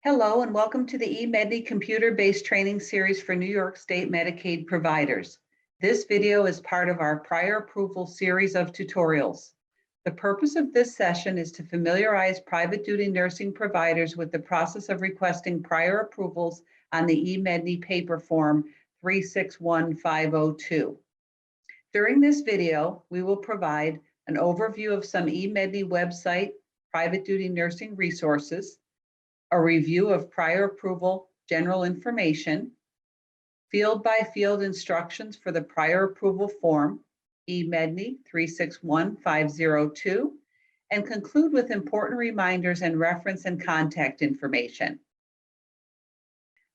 Hello and welcome to the eMedNY computer-based training series for New York State Medicaid providers. This video is part of our prior approval series of tutorials. The purpose of this session is to familiarize private duty nursing providers with the process of requesting prior approvals on the eMedNY paper form 361502. During this video, we will provide an overview of some eMedNY website private duty nursing resources, a review of prior approval general information, field-by-field instructions for the prior approval form, eMedNY 361502, and conclude with important reminders and reference and contact information.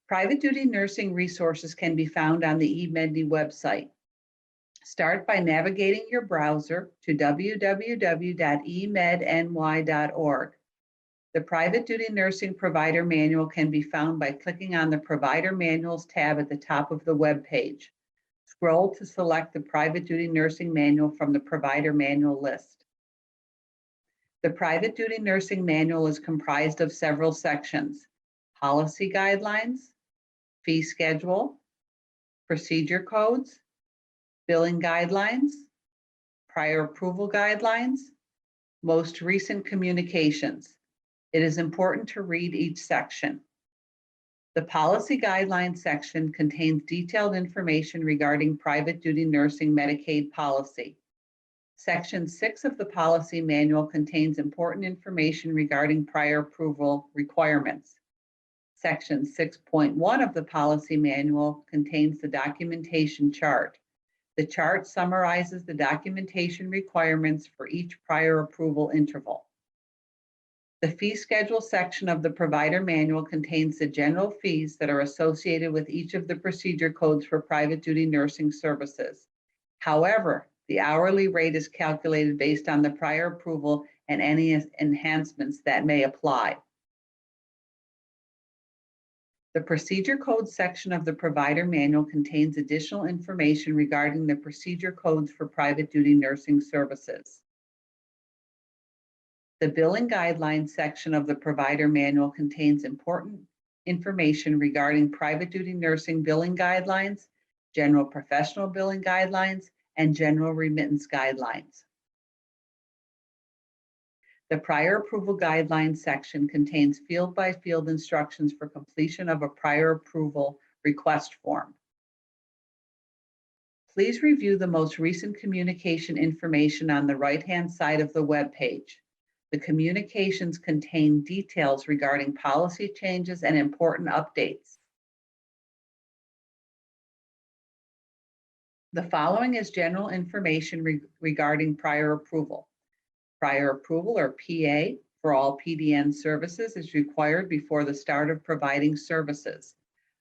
Private duty nursing resources can be found on the eMedNY website. Start by navigating your browser to www.emedny.org. The Private Duty Nursing Provider Manual can be found by clicking on the Provider Manuals tab at the top of the web page. Scroll to select the Private Duty Nursing Manual from the Provider Manual list. The Private Duty Nursing Manual is comprised of several sections: policy guidelines, fee schedule, procedure codes, billing guidelines, prior approval guidelines, most recent communications. It is important to read each section. The policy guidelines section contains detailed information regarding private duty nursing Medicaid policy. Section 6 of the policy manual contains important information regarding prior approval requirements. Section 6.1 of the policy manual contains the documentation chart. The chart summarizes the documentation requirements for each prior approval interval. The fee schedule section of the provider manual contains the general fees that are associated with each of the procedure codes for private duty nursing services. However, the hourly rate is calculated based on the prior approval and any enhancements that may apply. The procedure code section of the provider manual contains additional information regarding the procedure codes for private duty nursing services. The billing guidelines section of the provider manual contains important information regarding private duty nursing billing guidelines, general professional billing guidelines, and general remittance guidelines. The prior approval guidelines section contains field-by-field instructions for completion of a prior approval request form. Please review the most recent communication information on the right-hand side of the web page. The communications contain details regarding policy changes and important updates. The following is general information regarding prior approval. Prior approval, or PA, for all PDN services is required before the start of providing services.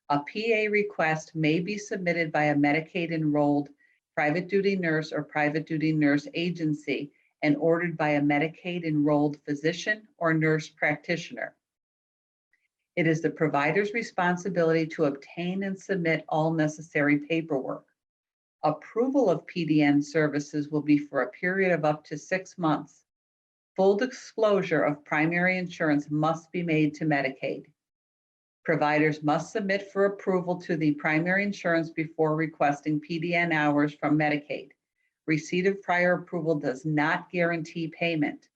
A PA request may be submitted by a Medicaid-enrolled private duty nurse or private duty nurse agency and ordered by a Medicaid-enrolled physician or nurse practitioner. It is the provider's responsibility to obtain and submit all necessary paperwork. Approval of PDN services will be for a period of up to 6 months. Full disclosure of primary insurance must be made to Medicaid. Providers must submit for approval to the primary insurance before requesting PDN hours from Medicaid. Receipt of prior approval does not guarantee payment.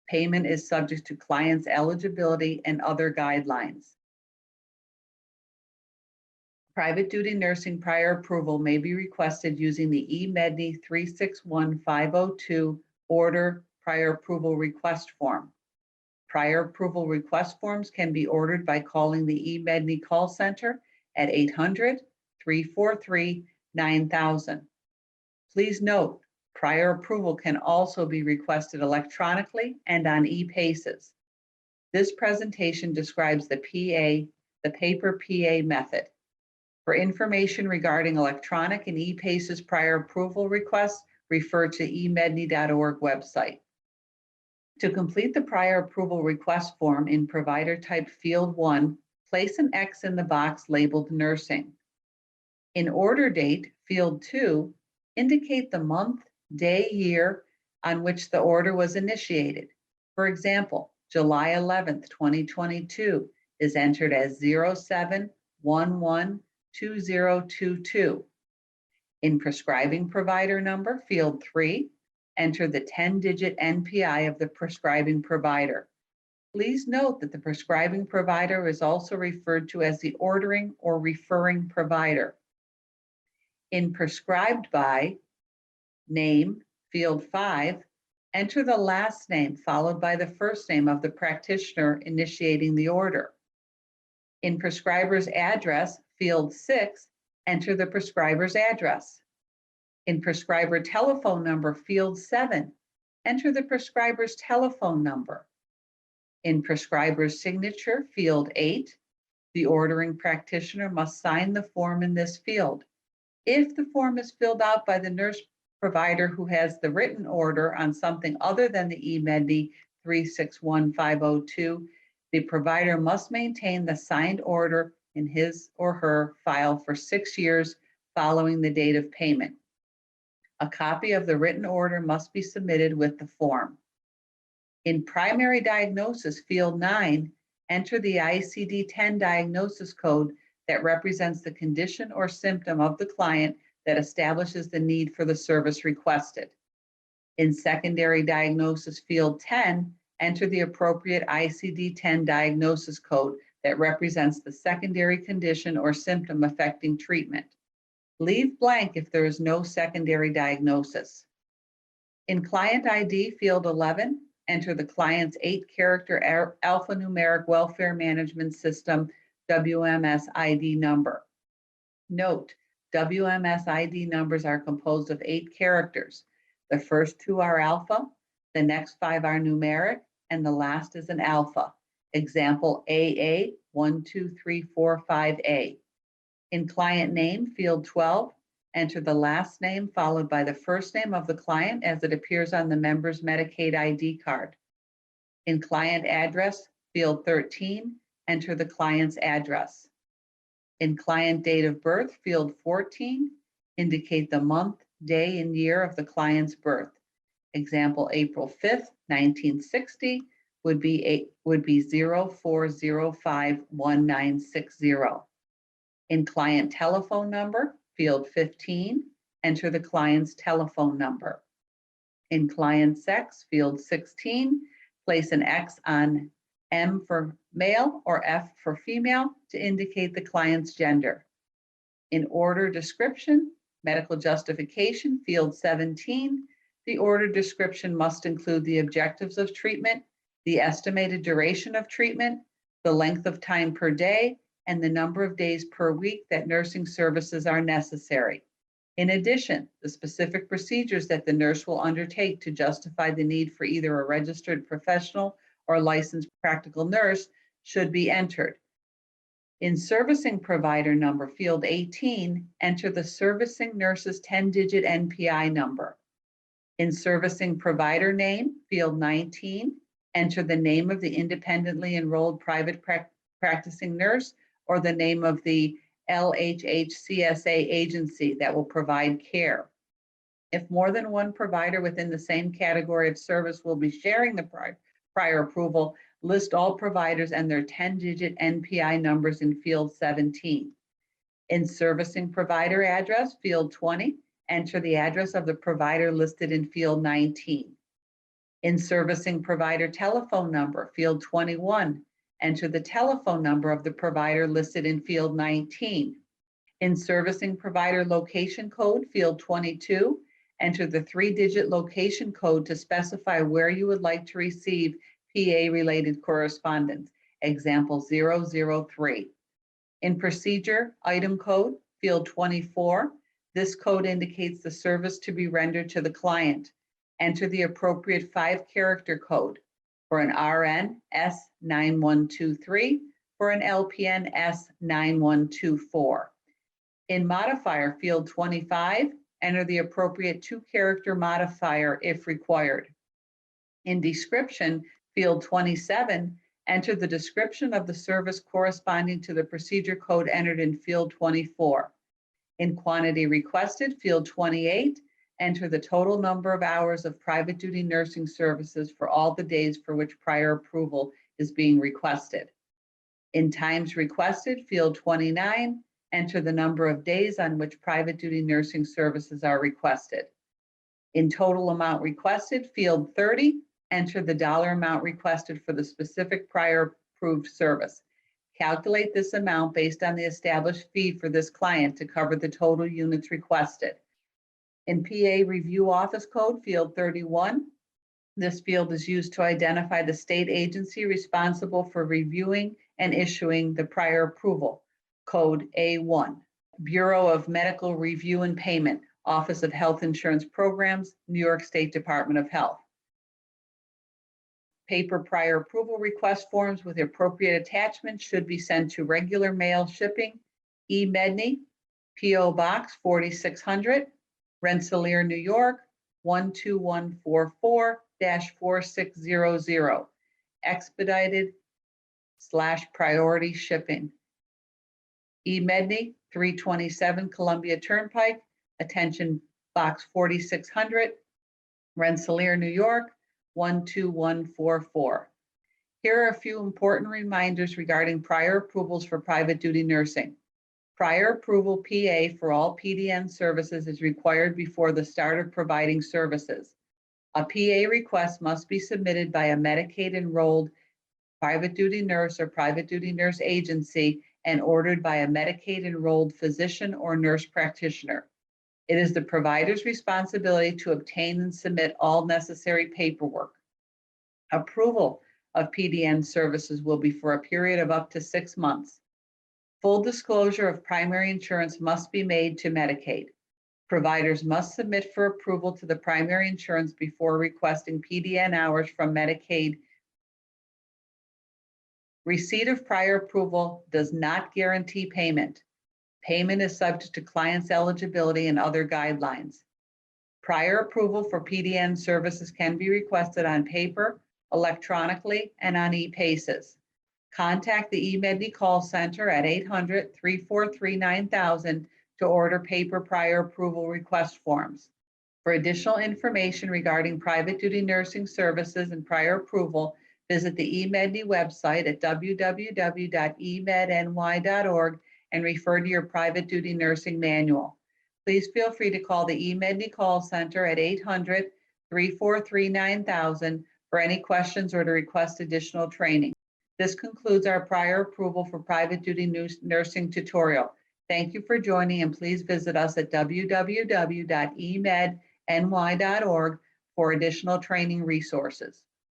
Payment is subject to client's eligibility and other guidelines. Private duty nursing prior approval may be requested using the eMedNY 361502 order prior approval request form. Prior approval request forms can be ordered by calling the eMedNY call center at 800-343-9000. Please note, prior approval can also be requested electronically and on ePaces. This presentation describes the paper PA method. For information regarding electronic and ePaces prior approval requests, refer to emedny.org website. To complete the prior approval request form in provider type field 1, place an X in the box labeled nursing. In order date, field 2, indicate the month, day, year on which the order was initiated. For example, July 11th, 2022, is entered as 07112022. In prescribing provider number, field 3, enter the 10-digit NPI of the prescribing provider. Please note that the prescribing provider is also referred to as the ordering or referring provider. In prescribed by name, field 5, enter the last name followed by the first name of the practitioner initiating the order. In prescriber's address, field 6, enter the prescriber's address. In prescriber telephone number, field 7, enter the prescriber's telephone number. In prescriber's signature, field 8, the ordering practitioner must sign the form in this field. If the form is filled out by the nurse provider who has the written order on something other than the eMedNY 361502, the provider must maintain the signed order in his or her file for 6 years following the date of payment. A copy of the written order must be submitted with the form. In primary diagnosis, field 9, enter the ICD-10 diagnosis code that represents the condition or symptom of the client that establishes the need for the service requested. In secondary diagnosis, field 10, enter the appropriate ICD-10 diagnosis code that represents the secondary condition or symptom affecting treatment. Leave blank if there is no secondary diagnosis. In client ID, field 11, enter the client's 8-character alphanumeric welfare management system WMS ID number. Note, WMS ID numbers are composed of 8 characters. The first 2 are alpha, the next 5 are numeric, and the last is an alpha. Example AA 12345A. In client name, field 12, enter the last name followed by the first name of the client as it appears on the member's Medicaid ID card. In client address, field 13, enter the client's address. In client date of birth, field 14, indicate the month, day, and year of the client's birth. Example, April 5th, 1960 would be 04051960. In client telephone number, field 15, enter the client's telephone number. In client sex, field 16, place an X on M for male or F for female to indicate the client's gender. In order description, medical justification, field 17, the order description must include the objectives of treatment, the estimated duration of treatment, the length of time per day, and the number of days per week that nursing services are necessary. In addition, the specific procedures that the nurse will undertake to justify the need for either a registered professional or licensed practical nurse should be entered. In servicing provider number, field 18, enter the servicing nurse's 10-digit NPI number. In servicing provider name, field 19, enter the name of the independently enrolled private practicing nurse or the name of the LHHCSA agency that will provide care. If more than one provider within the same category of service will be sharing the prior approval, list all providers and their 10-digit NPI numbers in field 17. In servicing provider address, field 20, enter the address of the provider listed in field 19. In servicing provider telephone number, field 21, enter the telephone number of the provider listed in field 19. In servicing provider location code, field 22, enter the 3-digit location code to specify where you would like to receive PA-related correspondence. Example 003. In procedure item code, field 24, this code indicates the service to be rendered to the client. Enter the appropriate 5-character code. For an RN, S9123, for an LPN, S9124. In modifier, field 25, enter the appropriate 2-character modifier if required. In description, field 27, enter the description of the service corresponding to the procedure code entered in field 24. In quantity requested, field 28, enter the total number of hours of private duty nursing services for all the days for which prior approval is being requested. In times requested, field 29, enter the number of days on which private duty nursing services are requested. In total amount requested, field 30, enter the dollar amount requested for the specific prior approved service. Calculate this amount based on the established fee for this client to cover the total units requested. In PA Review Office Code, field 31, this field is used to identify the state agency responsible for reviewing and issuing the prior approval, code A1. Bureau of Medical Review and Payment, Office of Health Insurance Programs, New York State Department of Health. Paper prior approval request forms with appropriate attachments should be sent to regular mail shipping, eMedNey, P.O. Box 4600, Rensselaer, New York, 12144-4600, expedited/priority shipping. eMedNey, 327 Columbia Turnpike, attention Box 4600, Rensselaer, New York, 12144. Here are a few important reminders regarding prior approvals for private duty nursing. Prior approval PA for all PDN services is required before the start of providing services. A PA request must be submitted by a Medicaid enrolled private duty nurse or private duty nurse agency and ordered by a Medicaid enrolled physician or nurse practitioner. It is the provider's responsibility to obtain and submit all necessary paperwork. Approval of PDN services will be for a period of up to 6 months. Full disclosure of primary insurance must be made to Medicaid. Providers must submit for approval to the primary insurance before requesting PDN hours from Medicaid. Receipt of prior approval does not guarantee payment. Payment is subject to client's eligibility and other guidelines. Prior approval for PDN services can be requested on paper, electronically, and on ePaces. Contact the eMedNey call center at 800-343-9000 to order paper prior approval request forms. For additional information regarding private duty nursing services and prior approval, visit the eMedNey website at www.emedny.org and refer to your private duty nursing manual. Please feel free to call the eMedNey call center at 800-343-9000 for any questions or to request additional training. This concludes our prior approval for private duty nursing tutorial. Thank you for joining, and please visit us at www.emedny.org for additional training resources.